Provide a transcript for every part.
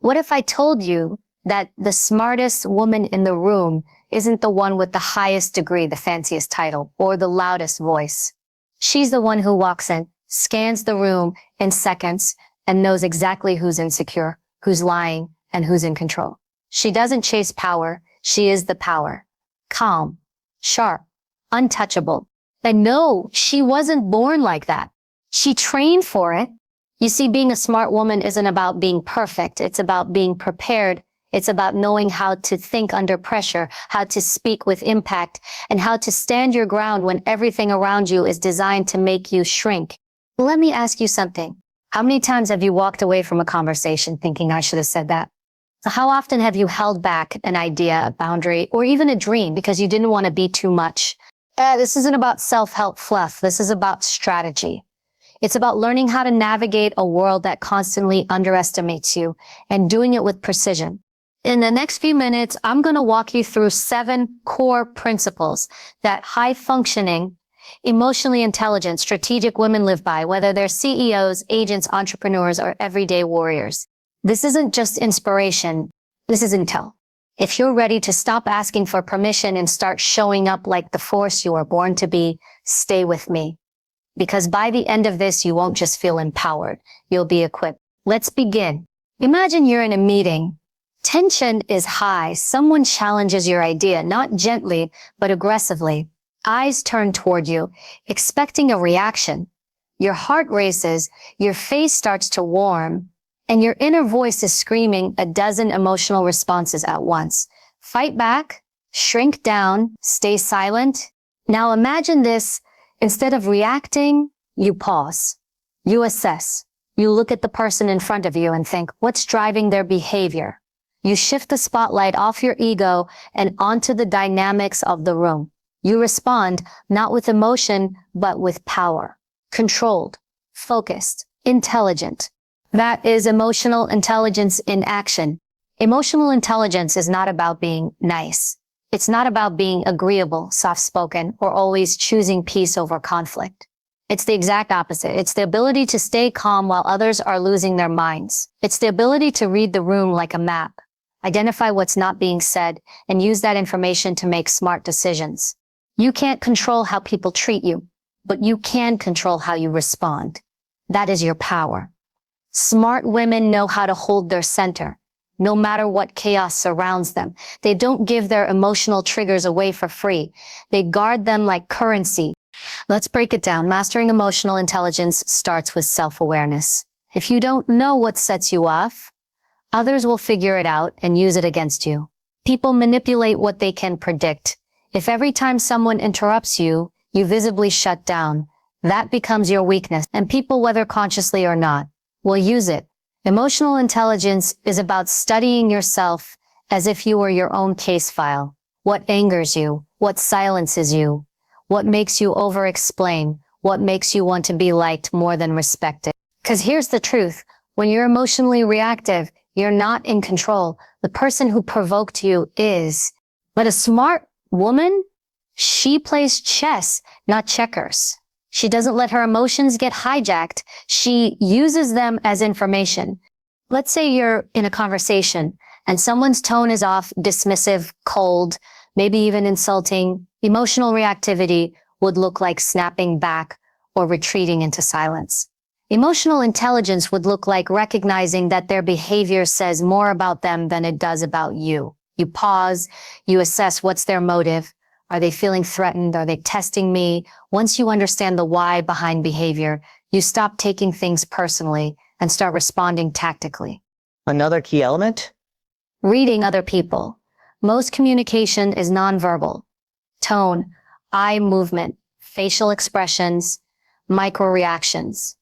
What if I told you that the smartest woman in the room isn't the one with the highest degree, the fanciest title, or the loudest voice? She's the one who walks in, scans the room in seconds, and knows exactly who's insecure, who's lying, and who's in control. She doesn't chase power. She is the power. Calm, sharp, untouchable. And no, she wasn't born like that. She trained for it. You see, being a smart woman isn't about being perfect. It's about being prepared. It's about knowing how to think under pressure, how to speak with impact, and how to stand your ground when everything around you is designed to make you shrink. Let me ask you something. How many times have you walked away from a conversation thinking, I should have said that? How often have you held back an idea, a boundary, or even a dream because you didn't want to be too much? This isn't about self-help fluff. This is about strategy. It's about learning how to navigate a world that constantly underestimates you and doing it with precision. In the next few minutes, I'm going to walk you through 7 core principles that high-functioning, emotionally intelligent, strategic women live by, whether they're CEOs, agents, entrepreneurs, or everyday warriors. This isn't just inspiration. This is intel. If you're ready to stop asking for permission and start showing up like the force you are born to be, stay with me. Because by the end of this, you won't just feel empowered. You'll be equipped. Let's begin. Imagine you're in a meeting. Tension is high. Someone challenges your idea, not gently, but aggressively. Eyes turn toward you, expecting a reaction. Your heart races, your face starts to warm, and your inner voice is screaming a dozen emotional responses at once. Fight back, shrink down, stay silent. Now imagine this. Instead of reacting, you pause. You assess. You look at the person in front of you and think, what's driving their behavior? You shift the spotlight off your ego and onto the dynamics of the room. You respond not with emotion, but with power. Controlled, focused, intelligent. That is emotional intelligence in action. Emotional intelligence is not about being nice. It's not about being agreeable, soft-spoken, or always choosing peace over conflict. It's the exact opposite. It's the ability to stay calm while others are losing their minds. It's the ability to read the room like a map, identify what's not being said, and use that information to make smart decisions. You can't control how people treat you, but you can control how you respond. That is your power. Smart women know how to hold their center, no matter what chaos surrounds them. They don't give their emotional triggers away for free. They guard them like currency. Let's break it down. Mastering emotional intelligence starts with self-awareness. If you don't know what sets you off, others will figure it out and use it against you. People manipulate what they can predict. If every time someone interrupts you, you visibly shut down, that becomes your weakness, and people, whether consciously or not, will use it. Emotional intelligence is about studying yourself as if you were your own case file. What angers you? What silences you? What makes you over-explain? What makes you want to be liked more than respected? Because here's the truth. When you're emotionally reactive, you're not in control. The person who provoked you is. But a smart woman, she plays chess, not checkers. She doesn't let her emotions get hijacked. She uses them as information. Let's say you're in a conversation and someone's tone is off, dismissive, cold, maybe even insulting. Emotional reactivity would look like snapping back or retreating into silence. Emotional intelligence would look like recognizing that their behavior says more about them than it does about you. You pause, you assess what's their motive. Are they feeling threatened? Are they testing me? Once you understand the why behind behavior, you stop taking things personally and start responding tactically. Another key element? Reading other people. Most communication is nonverbal. Tone, eye movement, facial expressions, micro reactions.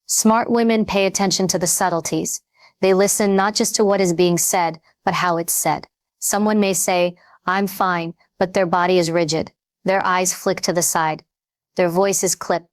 Smart women pay attention to the subtleties. They listen not just to what is being said, but how it's said. Someone may say, I'm fine, but their body is rigid. Their eyes flick to the side. Their voice is clipped.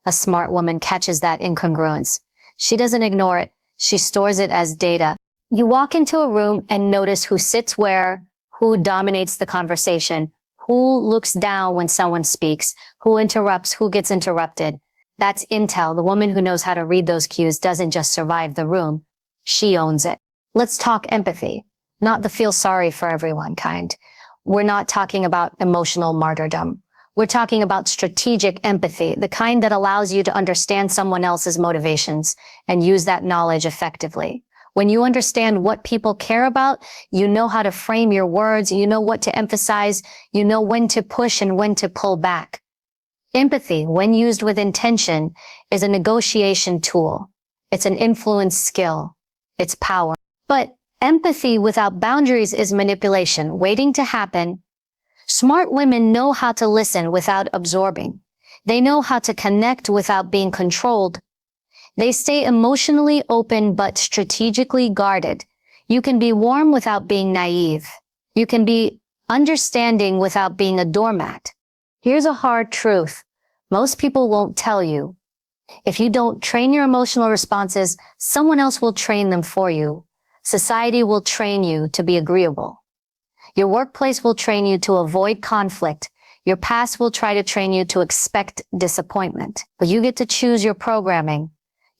A smart woman catches that incongruence. She doesn't ignore it. She stores it as data. You walk into a room and notice who sits where, who dominates the conversation, who looks down when someone speaks, who interrupts, who gets interrupted. That's intel. The woman who knows how to read those cues doesn't just survive the room. She owns it. Let's talk empathy, not the feel sorry for everyone kind. We're not talking about emotional martyrdom. We're talking about strategic empathy, the kind that allows you to understand someone else's motivations and use that knowledge effectively. When you understand what people care about, you know how to frame your words, you know what to emphasize, you know when to push and when to pull back. Empathy, when used with intention, is a negotiation tool. It's an influence skill. It's power. But empathy without boundaries is manipulation, waiting to happen. Smart women know how to listen without absorbing. They know how to connect without being controlled. They stay emotionally open but strategically guarded. You can be warm without being naive. You can be understanding without being a doormat. Here's a hard truth. Most people won't tell you. If you don't train your emotional responses, someone else will train them for you. Society will train you to be agreeable. Your workplace will train you to avoid conflict. Your past will try to train you to expect disappointment. But you get to choose your programming.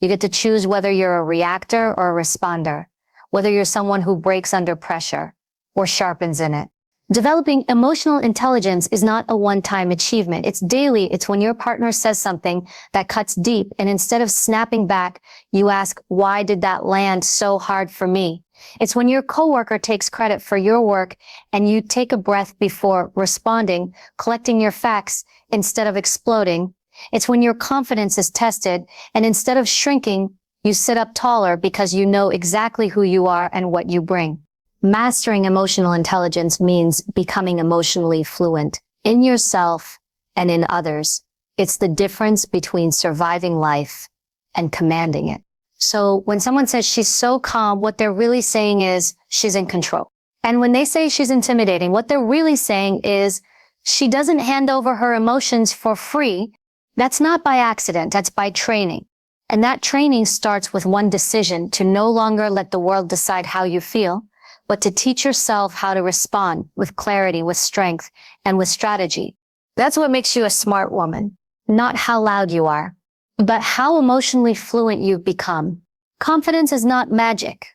You get to choose whether you're a reactor or a responder, whether you're someone who breaks under pressure or sharpens in it. Developing emotional intelligence is not a one-time achievement. It's daily. It's when your partner says something that cuts deep, and instead of snapping back, you ask, why did that land so hard for me? It's when your coworker takes credit for your work and you take a breath before responding, collecting your facts instead of exploding. It's when your confidence is tested and instead of shrinking, you sit up taller because you know exactly who you are and what you bring. Mastering emotional intelligence means becoming emotionally fluent in yourself and in others. It's the difference between surviving life and commanding it. So when someone says she's so calm, what they're really saying is she's in control. And when they say she's intimidating, what they're really saying is she doesn't hand over her emotions for free. That's not by accident. That's by training. And that training starts with one decision: to no longer let the world decide how you feel, but to teach yourself how to respond with clarity, with strength, and with strategy. That's what makes you a smart woman. Not how loud you are, but how emotionally fluent you've become. Confidence is not magic.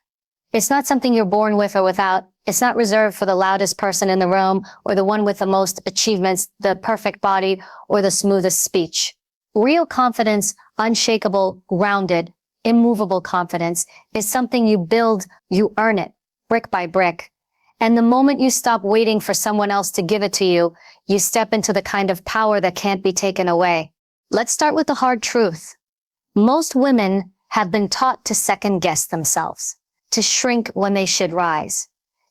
It's not something you're born with or without. It's not reserved for the loudest person in the room or the one with the most achievements, the perfect body, or the smoothest speech. Real confidence, unshakable, grounded, immovable confidence, is something you build, you earn it, brick by brick. And the moment you stop waiting for someone else to give it to you, you step into the kind of power that can't be taken away. Let's start with the hard truth. Most women have been taught to second guess themselves, to shrink when they should rise,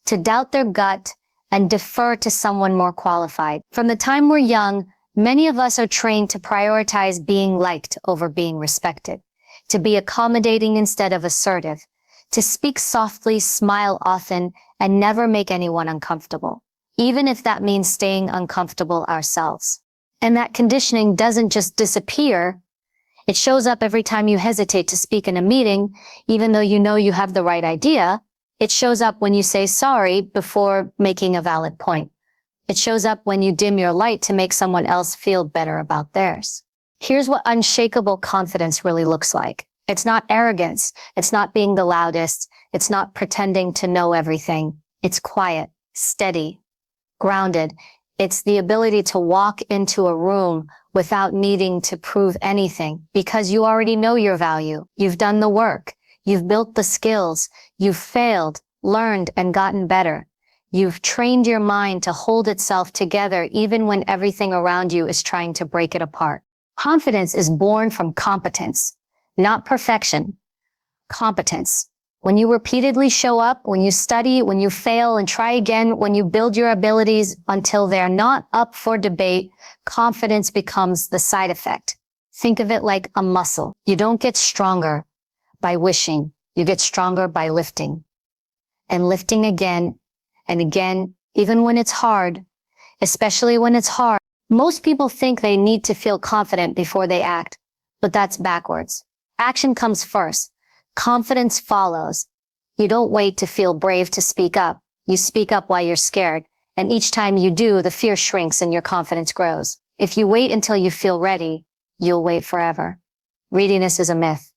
to doubt their gut and defer to someone more qualified. From the time we're young, many of us are trained to prioritize being liked over being respected, to be accommodating instead of assertive, to speak softly, smile often, and never make anyone uncomfortable, even if that means staying uncomfortable ourselves. And that conditioning doesn't just disappear. It shows up every time you hesitate to speak in a meeting, even though you know you have the right idea. It shows up when you say sorry before making a valid point. It shows up when you dim your light to make someone else feel better about theirs. Here's what unshakable confidence really looks like. It's not arrogance. It's not being the loudest. It's not pretending to know everything. It's quiet, steady, grounded. It's the ability to walk into a room without needing to prove anything because you already know your value. You've done the work. You've built the skills. You've failed, learned, and gotten better. You've trained your mind to hold itself together even when everything around you is trying to break it apart. Confidence is born from competence, not perfection. Competence. When you repeatedly show up, when you study, when you fail and try again, when you build your abilities until they're not up for debate, confidence becomes the side effect. Think of it like a muscle. You don't get stronger by wishing. You get stronger by lifting. And lifting again and again, even when it's hard, especially when it's hard. Most people think they need to feel confident before they act, but that's backwards. Action comes first. Confidence follows. You don't wait to feel brave to speak up. You speak up while you're scared. And each time you do, the fear shrinks and your confidence grows. If you wait until you feel ready, you'll wait forever. Readiness is a myth.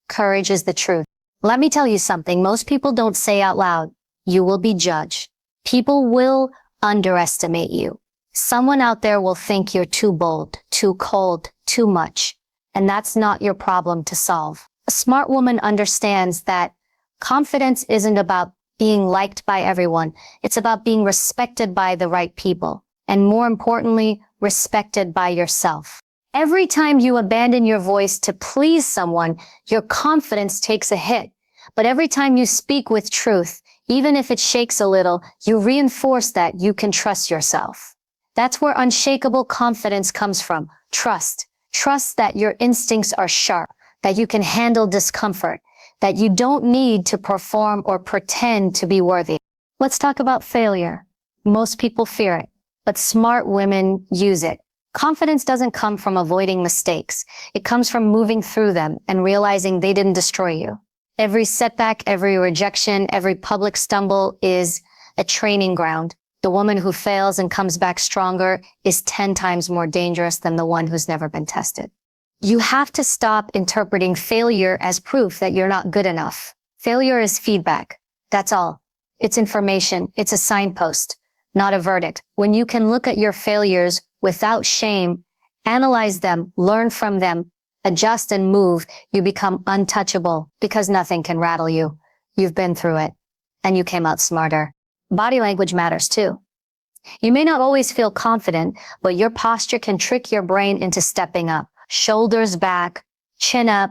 Courage is the truth. Let me tell you something most people don't say out loud. You will be judged. People will underestimate you. Someone out there will think you're too bold, too cold, too much. And that's not your problem to solve. A smart woman understands that confidence isn't about being liked by everyone. It's about being respected by the right people. And more importantly, respected by yourself. Every time you abandon your voice to please someone, your confidence takes a hit. But every time you speak with truth, even if it shakes a little, you reinforce that you can trust yourself. That's where unshakable confidence comes from. Trust. Trust that your instincts are sharp, that you can handle discomfort, that you don't need to perform or pretend to be worthy. Let's talk about failure. Most people fear it, but smart women use it. Confidence doesn't come from avoiding mistakes. It comes from moving through them and realizing they didn't destroy you. Every setback, every rejection, every public stumble is a training ground. The woman who fails and comes back stronger is 10 times more dangerous than the one who's never been tested. You have to stop interpreting failure as proof that you're not good enough. Failure is feedback. That's all. It's information. It's a signpost, not a verdict. When you can look at your failures without shame, analyze them, learn from them, adjust and move, you become untouchable because nothing can rattle you. You've been through it and you came out smarter. Body language matters too. You may not always feel confident, but your posture can trick your brain into stepping up. Shoulders back, chin up,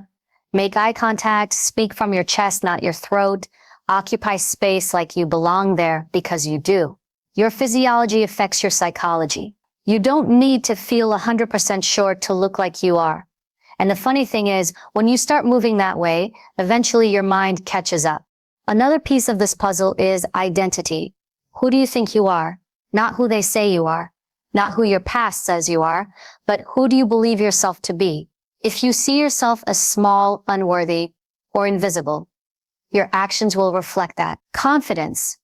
make eye contact, speak from your chest, not your throat, occupy space like you belong there because you do. Your physiology affects your psychology. You don't need to feel 100% sure to look like you are. And the funny thing is, when you start moving that way, eventually your mind catches up. Another piece of this puzzle is identity. Who do you think you are? Not who they say you are. Not who your past says you are, but who do you believe yourself to be? If you see yourself as small, unworthy, or invisible, your actions will reflect that. Confidence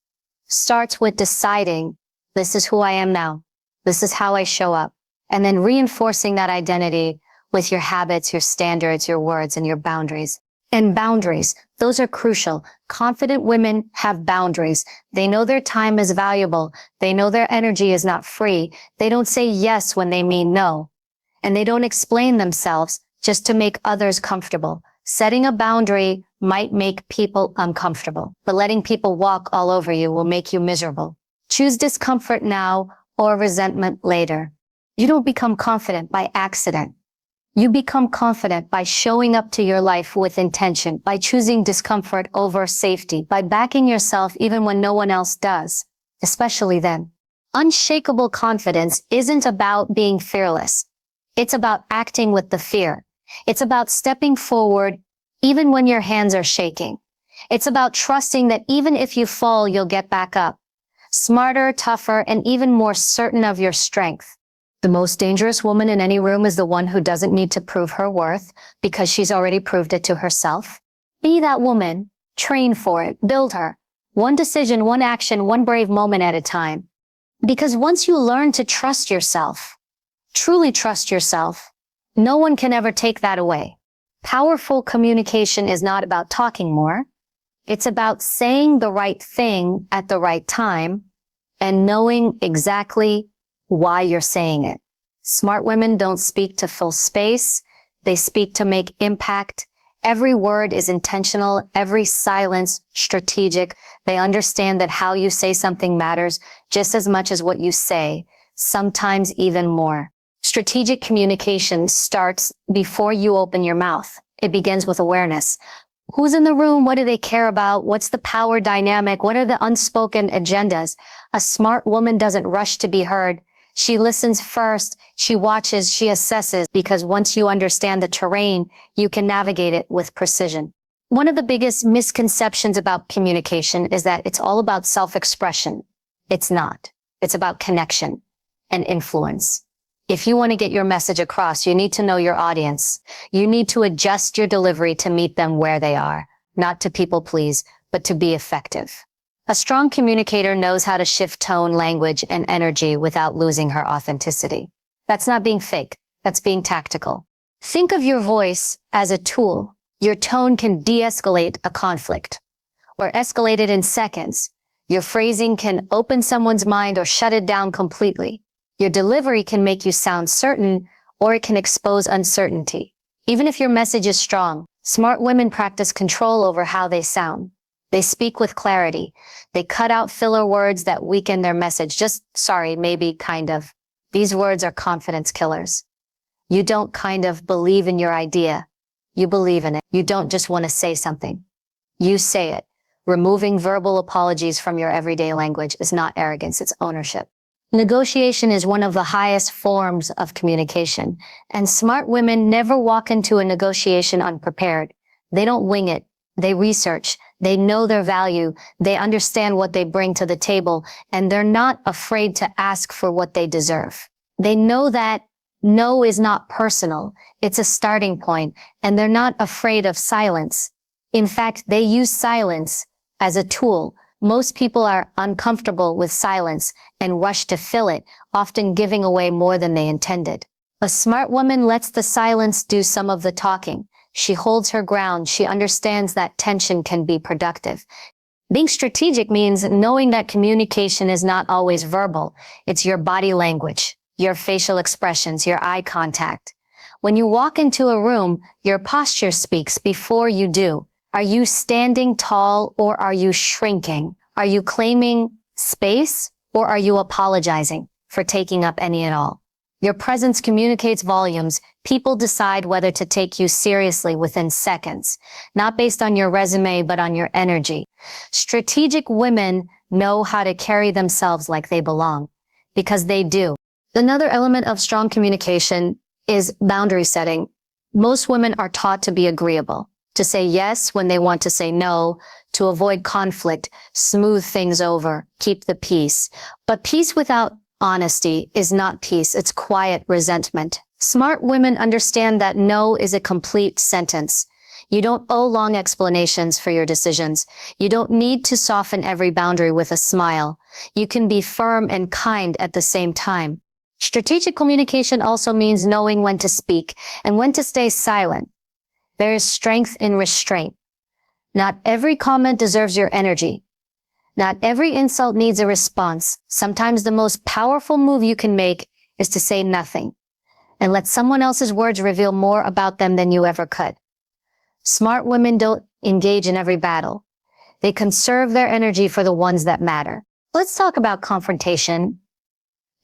starts with deciding, this is who I am now. This is how I show up. And then reinforcing that identity with your habits, your standards, your words, and your boundaries. And boundaries, those are crucial. Confident women have boundaries. They know their time is valuable. They know their energy is not free. They don't say yes when they mean no. And they don't explain themselves just to make others comfortable. Setting a boundary might make people uncomfortable, but letting people walk all over you will make you miserable. Choose discomfort now or resentment later. You don't become confident by accident. You become confident by showing up to your life with intention, by choosing discomfort over safety, by backing yourself even when no one else does, especially then. Unshakable confidence isn't about being fearless. It's about acting with the fear. It's about stepping forward even when your hands are shaking. It's about trusting that even if you fall, you'll get back up. Smarter, tougher, and even more certain of your strength. The most dangerous woman in any room is the one who doesn't need to prove her worth because she's already proved it to herself. Be that woman. Train for it. Build her. One decision, one action, one brave moment at a time. Because once you learn to trust yourself, truly trust yourself, no one can ever take that away. Powerful communication is not about talking more. It's about saying the right thing at the right time and knowing exactly why you're saying it. Smart women don't speak to fill space. They speak to make impact. Every word is intentional. Every silence strategic. They understand that how you say something matters just as much as what you say, sometimes even more. Strategic communication starts before you open your mouth. It begins with awareness. Who's in the room? What do they care about? What's the power dynamic? What are the unspoken agendas? A smart woman doesn't rush to be heard. She listens first, she watches, she assesses, because once you understand the terrain, you can navigate it with precision. One of the biggest misconceptions about communication is that it's all about self-expression. It's not. It's about connection and influence. If you want to get your message across, you need to know your audience. You need to adjust your delivery to meet them where they are, not to people please, but to be effective. A strong communicator knows how to shift tone, language, and energy without losing her authenticity. That's not being fake. That's being tactical. Think of your voice as a tool. Your tone can de-escalate a conflict or escalate it in seconds. Your phrasing can open someone's mind or shut it down completely. Your delivery can make you sound certain, or it can expose uncertainty. Even if your message is strong, smart women practice control over how they sound. They speak with clarity. They cut out filler words that weaken their message. Just sorry, maybe, kind of. These words are confidence killers. You don't kind of believe in your idea. You believe in it. You don't just want to say something. You say it. Removing verbal apologies from your everyday language is not arrogance, it's ownership. Negotiation is one of the highest forms of communication, and smart women never walk into a negotiation unprepared. They don't wing it. They research. They know their value. They understand what they bring to the table, and they're not afraid to ask for what they deserve. They know that no is not personal. It's a starting point, and they're not afraid of silence. In fact, they use silence as a tool. Most people are uncomfortable with silence and rush to fill it, often giving away more than they intended. A smart woman lets the silence do some of the talking. She holds her ground. She understands that tension can be productive. Being strategic means knowing that communication is not always verbal. It's your body language, your facial expressions, your eye contact. When you walk into a room, your posture speaks before you do. Are you standing tall or are you shrinking? Are you claiming space or are you apologizing for taking up any at all? Your presence communicates volumes. People decide whether to take you seriously within seconds, not based on your resume, but on your energy. Strategic women know how to carry themselves like they belong, because they do. Another element of strong communication is boundary setting. Most women are taught to be agreeable, to say yes when they want to say no, to avoid conflict, smooth things over, keep the peace. But peace without honesty is not peace, it's quiet resentment. Smart women understand that no is a complete sentence. You don't owe long explanations for your decisions. You don't need to soften every boundary with a smile. You can be firm and kind at the same time. Strategic communication also means knowing when to speak and when to stay silent. There is strength in restraint. Not every comment deserves your energy. Not every insult needs a response. Sometimes the most powerful move you can make is to say nothing and let someone else's words reveal more about them than you ever could. Smart women don't engage in every battle. They conserve their energy for the ones that matter. Let's talk about confrontation.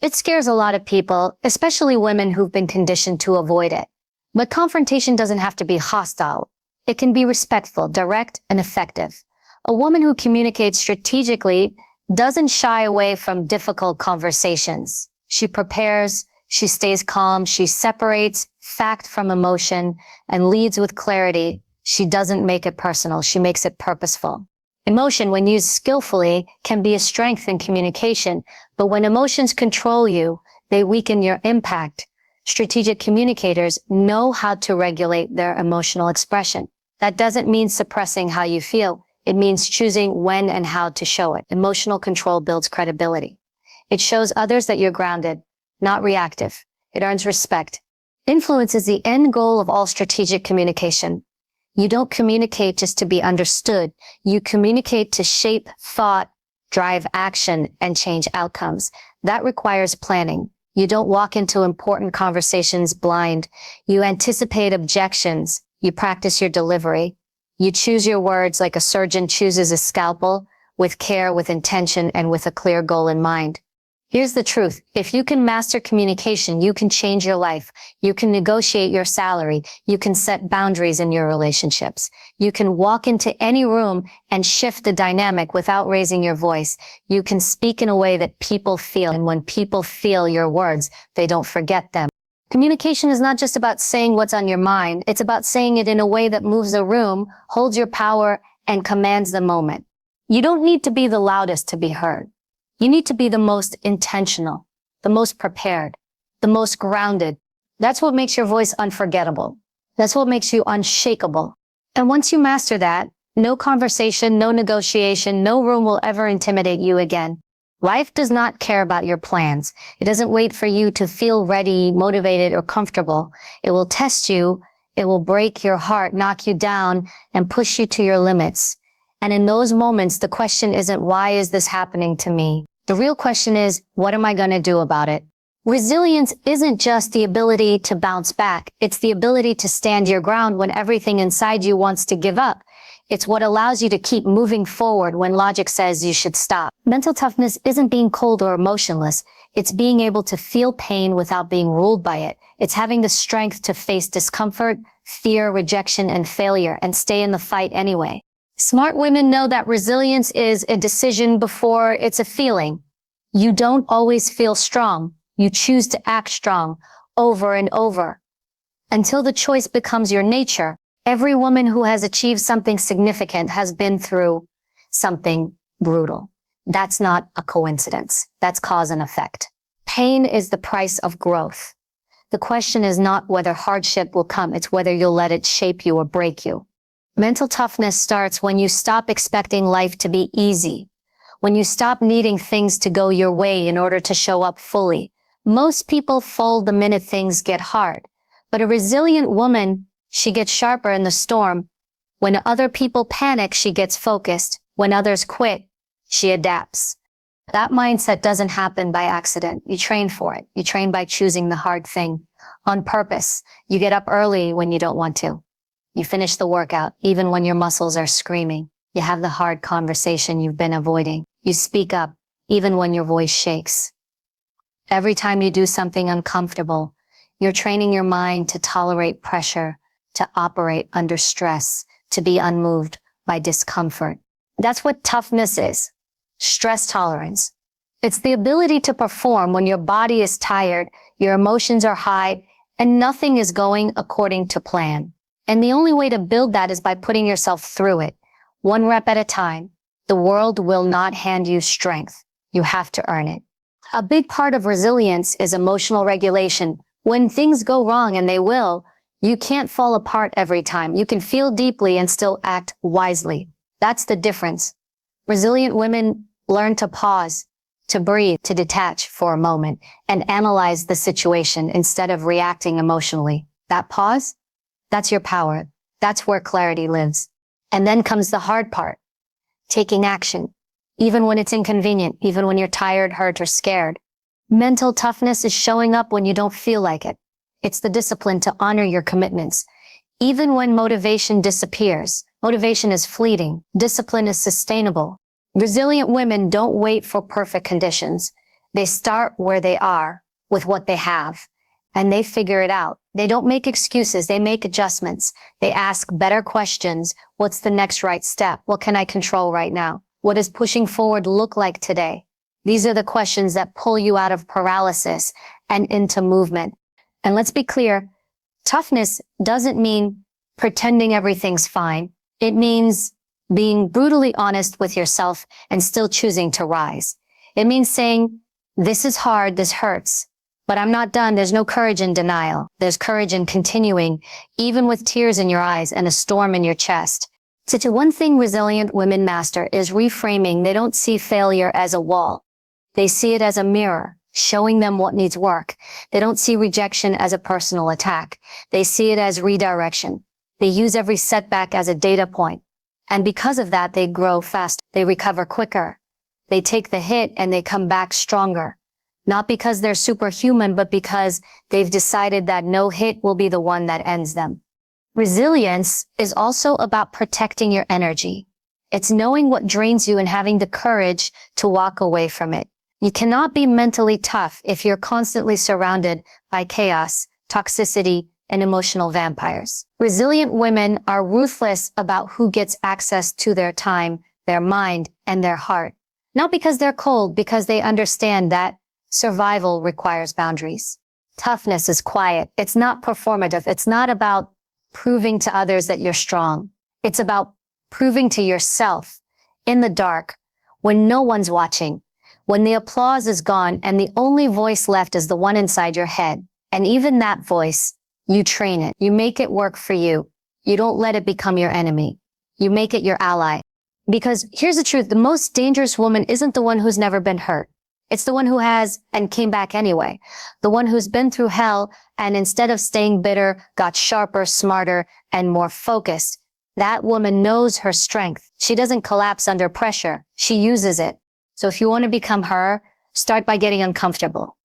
It scares a lot of people, especially women who've been conditioned to avoid it. But confrontation doesn't have to be hostile. It can be respectful, direct, and effective. A woman who communicates strategically doesn't shy away from difficult conversations. She prepares, she stays calm, she separates fact from emotion, and leads with clarity. She doesn't make it personal, she makes it purposeful. Emotion, when used skillfully, can be a strength in communication, but when emotions control you, they weaken your impact. Strategic communicators know how to regulate their emotional expression. That doesn't mean suppressing how you feel. It means choosing when and how to show it. Emotional control builds credibility. It shows others that you're grounded, not reactive. It earns respect. Influence is the end goal of all strategic communication. You don't communicate just to be understood. You communicate to shape thought, drive action, and change outcomes. That requires planning. You don't walk into important conversations blind. You anticipate objections. You practice your delivery. You choose your words like a surgeon chooses a scalpel, with care, with intention, and with a clear goal in mind. Here's the truth. If you can master communication, you can change your life. You can negotiate your salary. You can set boundaries in your relationships. You can walk into any room and shift the dynamic without raising your voice. You can speak in a way that people feel, and when people feel your words, they don't forget them. Communication is not just about saying what's on your mind. It's about saying it in a way that moves the room, holds your power, and commands the moment. You don't need to be the loudest to be heard. You need to be the most intentional, the most prepared, the most grounded. That's what makes your voice unforgettable. That's what makes you unshakable. And once you master that, no conversation, no negotiation, no room will ever intimidate you again. Life does not care about your plans. It doesn't wait for you to feel ready, motivated, or comfortable. It will test you It will break your heart, knock you down, and push you to your limits. And in those moments, the question isn't, why is this happening to me? The real question is, what am I going to do about it? Resilience isn't just the ability to bounce back. It's the ability to stand your ground when everything inside you wants to give up. It's what allows you to keep moving forward when logic says you should stop. Mental toughness isn't being cold or emotionless. It's being able to feel pain without being ruled by it. It's having the strength to face discomfort, fear, rejection, and failure and stay in the fight anyway. Smart women know that resilience is a decision before it's a feeling. You don't always feel strong. You choose to act strong over and over until the choice becomes your nature. Every woman who has achieved something significant has been through something brutal. That's not a coincidence. That's cause and effect. Pain is the price of growth. The question is not whether hardship will come. It's whether you'll let it shape you or break you. Mental toughness starts when you stop expecting life to be easy, when you stop needing things to go your way in order to show up fully. Most people fold the minute things get hard, but a resilient woman, she gets sharper in the storm. When other people panic, she gets focused. When others quit, she adapts. That mindset doesn't happen by accident. You train for it. You train by choosing the hard thing on purpose. You get up early when you don't want to. You finish the workout even when your muscles are screaming. You have the hard conversation you've been avoiding. You speak up even when your voice shakes. Every time you do something uncomfortable, you're training your mind to tolerate pressure, to operate under stress, to be unmoved by discomfort. That's what toughness is. Stress tolerance. It's the ability to perform when your body is tired, your emotions are high, and nothing is going according to plan. And the only way to build that is by putting yourself through it, one rep at a time. The world will not hand you strength. You have to earn it. A big part of resilience is emotional regulation. When things go wrong, and they will, you can't fall apart every time. You can feel deeply and still act wisely. That's the difference. Resilient women learn to pause, to breathe, to detach for a moment, and analyze the situation instead of reacting emotionally. That pause, that's your power. That's where clarity lives. And then comes the hard part, taking action, even when it's inconvenient, even when you're tired, hurt, or scared. Mental toughness is showing up when you don't feel like it. It's the discipline to honor your commitments. Even when motivation disappears, motivation is fleeting. Discipline is sustainable. Resilient women don't wait for perfect conditions. They start where they are with what they have, and they figure it out. They don't make excuses. They make adjustments. They ask better questions. What's the next right step? What can I control right now? What does pushing forward look like today? These are the questions that pull you out of paralysis and into movement. And let's be clear, toughness doesn't mean pretending everything's fine. It means being brutally honest with yourself and still choosing to rise. It means saying, this is hard, this hurts, but I'm not done. There's no courage in denial. There's courage in continuing, even with tears in your eyes and a storm in your chest. So one thing resilient women master is reframing. They don't see failure as a wall. They see it as a mirror, showing them what needs work. They don't see rejection as a personal attack. They see it as redirection. They use every setback as a data point. And because of that, they grow fast. They recover quicker. They take the hit and they come back stronger. Not because they're superhuman, but because they've decided that no hit will be the one that ends them. Resilience is also about protecting your energy. It's knowing what drains you and having the courage to walk away from it. You cannot be mentally tough if you're constantly surrounded by chaos, toxicity, and emotional vampires. Resilient women are ruthless about who gets access to their time, their mind, and their heart. Not because they're cold, because they understand that survival requires boundaries. Toughness is quiet. It's not performative. It's not about proving to others that you're strong. It's about proving to yourself in the dark, when no one's watching, when the applause is gone and the only voice left is the one inside your head. And even that voice, you train it. You make it work for you. You don't let it become your enemy. You make it your ally. Because here's the truth. The most dangerous woman isn't the one who's never been hurt. It's the one who has and came back anyway. The one who's been through hell and instead of staying bitter, got sharper, smarter, and more focused. That woman knows her strength. She doesn't collapse under pressure. She uses it. So if you want to become her, start by getting uncomfortable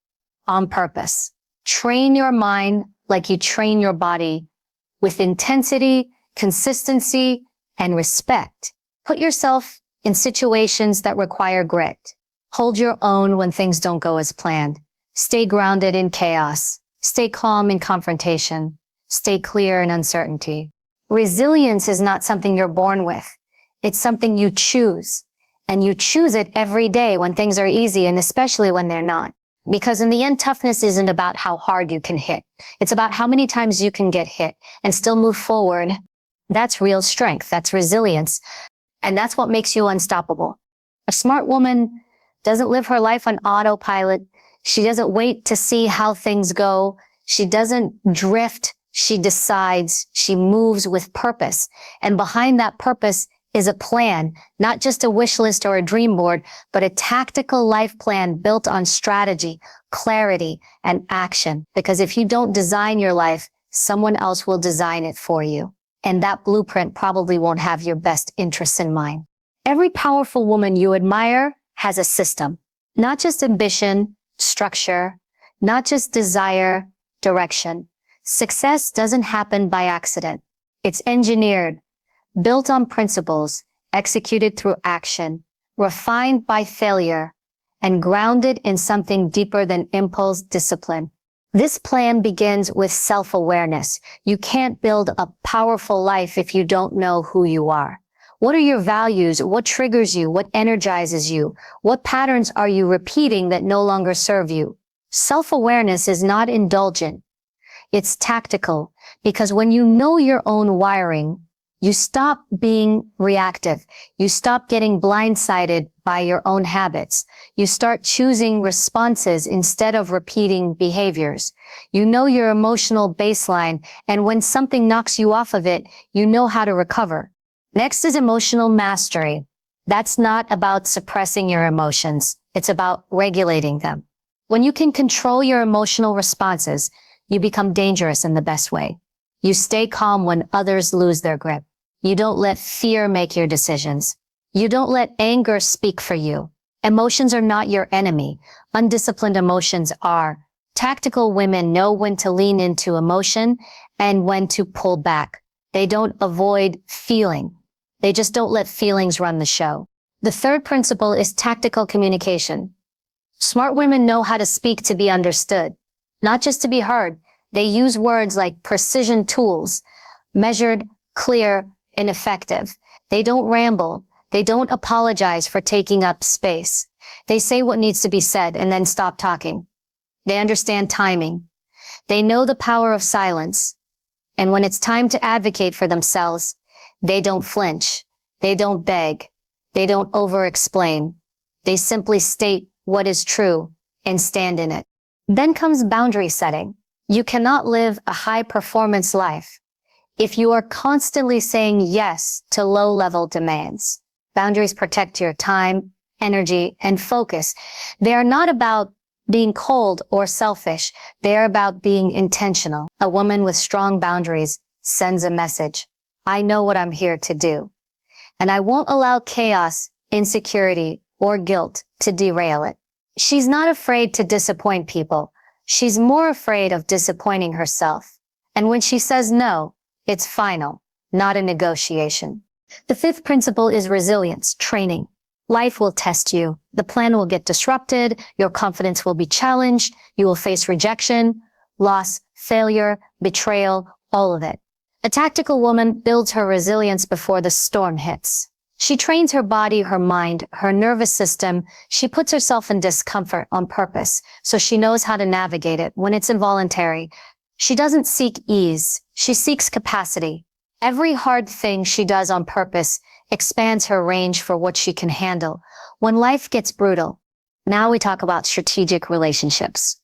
on purpose. Train your mind like you train your body with intensity, consistency, and respect. Put yourself in situations that require grit. Hold your own when things don't go as planned. Stay grounded in chaos. Stay calm in confrontation. Stay clear in uncertainty. Resilience is not something you're born with. It's something you choose. And you choose it every day when things are easy and especially when they're not. Because in the end, toughness isn't about how hard you can hit. It's about how many times you can get hit and still move forward. That's real strength. That's resilience. And that's what makes you unstoppable. A smart woman doesn't live her life on autopilot. She doesn't wait to see how things go. She doesn't drift. She decides. She moves with purpose. And behind that purpose is a plan, not just a wish list or a dream board, but a tactical life plan built on strategy, clarity, and action. Because if you don't design your life, someone else will design it for you. And that blueprint probably won't have your best interests in mind. Every powerful woman you admire has a system, not just ambition, structure, not just desire, direction. Success doesn't happen by accident. It's engineered, built on principles, executed through action, refined by failure, and grounded in something deeper than impulse discipline. This plan begins with self-awareness. You can't build a powerful life if you don't know who you are. What are your values? What triggers you? What energizes you? What patterns are you repeating that no longer serve you? Self-awareness is not indulgent. It's tactical, because when you know your own wiring, you stop being reactive. You stop getting blindsided by your own habits. You start choosing responses instead of repeating behaviors. You know your emotional baseline, and when something knocks you off of it, you know how to recover. Next is emotional mastery. That's not about suppressing your emotions. It's about regulating them. When you can control your emotional responses, you become dangerous in the best way. You stay calm when others lose their grip. You don't let fear make your decisions. You don't let anger speak for you. Emotions are not your enemy. Undisciplined emotions are. Tactical women know when to lean into emotion and when to pull back. They don't avoid feeling. They just don't let feelings run the show. The third principle is tactical communication. Smart women know how to speak to be understood, not just to be heard. They use words like precision tools, measured, clear, and effective. They don't ramble. They don't apologize for taking up space. They say what needs to be said and then stop talking. They understand timing. They know the power of silence. And when it's time to advocate for themselves, they don't flinch. They don't beg. They don't over-explain. They simply state what is true and stand in it. Then comes boundary setting. You cannot live a high-performance life if you are constantly saying yes to low-level demands. Boundaries protect your time, energy, and focus. They are not about being cold or selfish. They are about being intentional. A woman with strong boundaries sends a message. I know what I'm here to do, and I won't allow chaos, insecurity, or guilt to derail it. She's not afraid to disappoint people. She's more afraid of disappointing herself. And when she says no, it's final, not a negotiation. The fifth principle is resilience, training. Life will test you. The plan will get disrupted. Your confidence will be challenged. You will face rejection, loss, failure, betrayal, all of it. A tactical woman builds her resilience before the storm hits. She trains her body, her mind, her nervous system. She puts herself in discomfort on purpose, so she knows how to navigate it when it's involuntary. She doesn't seek ease. She seeks capacity. Every hard thing she does on purpose expands her range for what she can handle. When life gets brutal, now we talk about strategic relationships.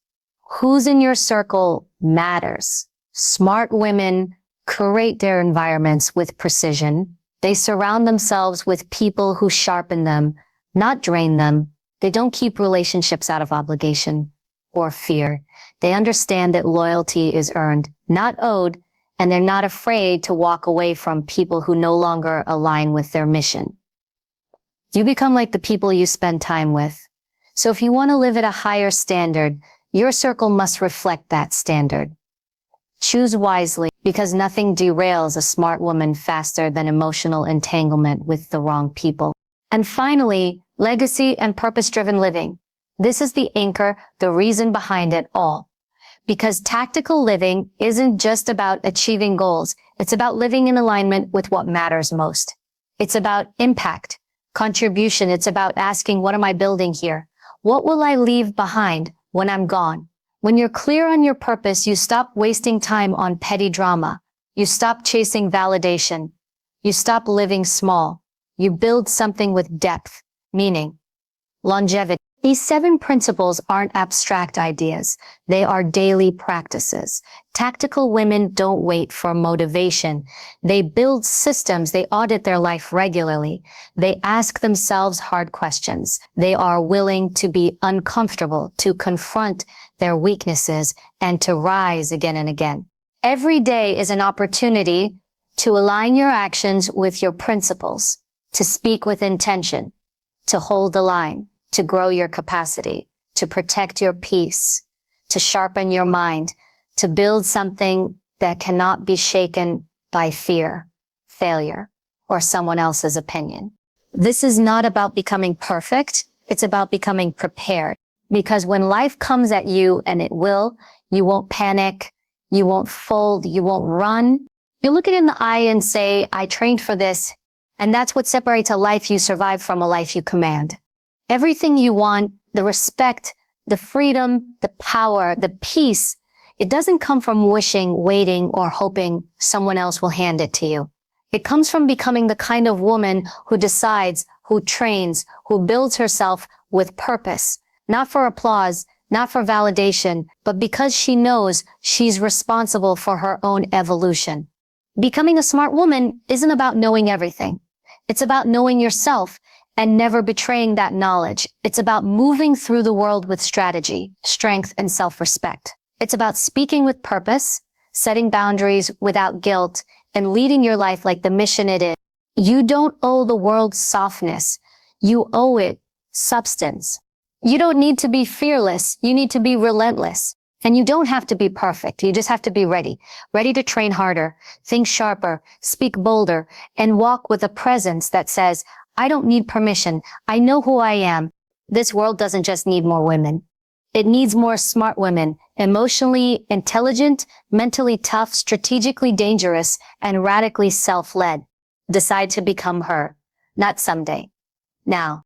Who's in your circle matters. Smart women curate their environments with precision. They surround themselves with people who sharpen them, not drain them. They don't keep relationships out of obligation or fear. They understand that loyalty is earned, not owed, and they're not afraid to walk away from people who no longer align with their mission. You become like the people you spend time with. So if you want to live at a higher standard, your circle must reflect that standard. Choose wisely, because nothing derails a smart woman faster than emotional entanglement with the wrong people. And finally, legacy and purpose-driven living. This is the anchor, the reason behind it all. Because tactical living isn't just about achieving goals. It's about living in alignment with what matters most. It's about impact, contribution. It's about asking, what am I building here? What will I leave behind when I'm gone? When you're clear on your purpose, you stop wasting time on petty drama. You stop chasing validation. You stop living small. You build something with depth, meaning, longevity. These 7 principles aren't abstract ideas. They are daily practices. Tactical women don't wait for motivation. They build systems. They audit their life regularly. They ask themselves hard questions. They are willing to be uncomfortable, to confront their weaknesses, and to rise again and again. Every day is an opportunity to align your actions with your principles, to speak with intention, to hold the line, to grow your capacity, to protect your peace, to sharpen your mind, to build something that cannot be shaken by fear, failure, or someone else's opinion. This is not about becoming perfect. It's about becoming prepared. Because when life comes at you, and it will, you won't panic, you won't fold, you won't run. You look it in the eye and say, I trained for this. And that's what separates a life you survive from a life you command. Everything you want, the respect, the freedom, the power, the peace, it doesn't come from wishing, waiting, or hoping someone else will hand it to you. It comes from becoming the kind of woman who decides, who trains, who builds herself with purpose, not for applause, not for validation, but because she knows she's responsible for her own evolution. Becoming a smart woman isn't about knowing everything. It's about knowing yourself and never betraying that knowledge. It's about moving through the world with strategy, strength, and self-respect. It's about speaking with purpose, setting boundaries without guilt, and leading your life like the mission it is. You don't owe the world softness. You owe it substance. You don't need to be fearless. You need to be relentless. And you don't have to be perfect. You just have to be ready. Ready to train harder, think sharper, speak bolder, and walk with a presence that says, I don't need permission. I know who I am. This world doesn't just need more women. It needs more smart women, emotionally intelligent, mentally tough, strategically dangerous, and radically self-led. Decide to become her. Not someday. Now.